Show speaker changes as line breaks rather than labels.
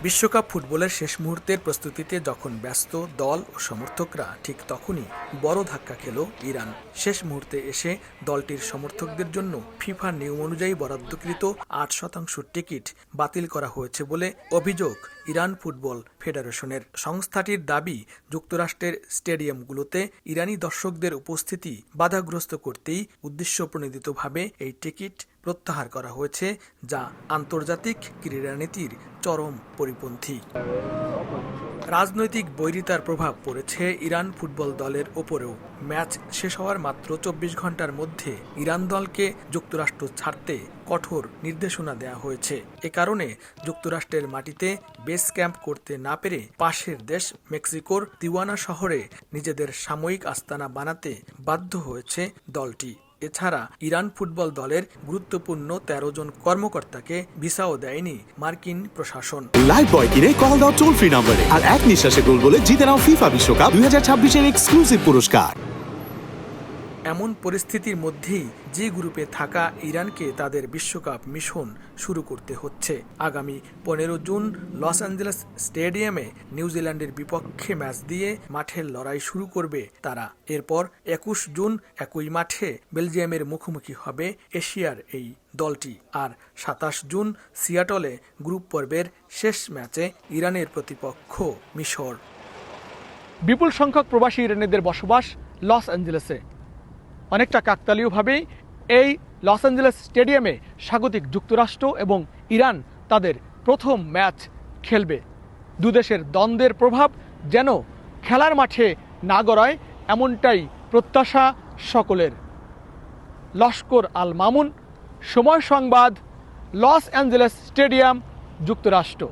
বিশ্বকাপ ফুটবলের শেষ মুহূর্তের প্রস্তুতিতে যখন ব্যস্ত দল ও সমর্থকরা, ঠিক তখনই বড় ধাক্কা খেল ইরান। শেষ মুহূর্তে এসে দলটির সমর্থকদের জন্য ফিফা নিয়ম অনুযায়ী বরাদ্দকৃত ৮% টিকিট বাতিল করা হয়েছে বলে অভিযোগ ইরান ফুটবল ফেডারেশনের। সংস্থাটির দাবি, যুক্তরাষ্ট্রের স্টেডিয়ামগুলোতে ইরানি দর্শকদের উপস্থিতি বাধাগ্রস্ত করতেই উদ্দেশ্যপ্রণোদিতভাবে এই টিকিট প্রত্যাহার করা হয়েছে, যা আন্তর্জাতিক ক্রীড়ানীতির চরম পরিপন্থী। রাজনৈতিক বৈরিতার প্রভাব পড়েছে ইরান ফুটবল দলের ওপরেও। ম্যাচ শেষ হওয়ার মাত্র ২৪ ঘন্টার মধ্যে ইরান দলকে যুক্তরাষ্ট্র ছাড়তে কঠোর নির্দেশনা দেওয়া হয়েছে। এ কারণে যুক্তরাষ্ট্রের মাটিতে বেস ক্যাম্প করতে না পেরে পাশের দেশ মেক্সিকোর তিওয়ানা শহরে নিজেদের সাময়িক আস্তানা বানাতে বাধ্য হয়েছে দলটি। এছাড়া ইরান ফুটবল দলের গুরুত্বপূর্ণ ১৩ জন কর্মকর্তাকে ভিসাও দেয়নি মার্কিন প্রশাসন।
লাইভ বয় কিনে কল দাও টোল ফ্রি নম্বরে, আর এক নিঃশ্বাসে গোল বলে জিতে নাও ফিফা বিশ্বকাপ ২০২৬-এর এক্সক্লুসিভ পুরস্কার।
এমন পরিস্থিতির মধ্যেই জি গ্রুপে থাকা ইরানকে তাদের বিশ্বকাপ মিশন শুরু করতে হচ্ছে। আগামী ১৫ জুন লস অ্যাঞ্জেলেস স্টেডিয়ামে নিউজিল্যান্ডের বিপক্ষে ম্যাচ দিয়ে মাঠের লড়াই শুরু করবে তারা। এরপর ২১ জুন একই মাঠে বেলজিয়ামের মুখোমুখি হবে এশিয়ার এই দলটি। আর ২৭ জুন সিয়াটলে গ্রুপ পর্বের শেষ ম্যাচে ইরানের প্রতিপক্ষ মিশর।
বিপুল সংখ্যক প্রবাসী ইরানিদের বসবাস লস অ্যাঞ্জেলেসে। অনেকটা কাকতালীয়ভাবেই এই লস অ্যাঞ্জেলেস স্টেডিয়ামে স্বাগতিক যুক্তরাষ্ট্র এবং ইরান তাদের প্রথম ম্যাচ খেলবে। দুদেশের দ্বন্দ্বের প্রভাব যেন খেলার মাঠে না গড়ায়, এমনটাই প্রত্যাশা সকলের। লস্কর আল মামুন, সময় সংবাদ, লস অ্যাঞ্জেলেস স্টেডিয়াম, যুক্তরাষ্ট্র।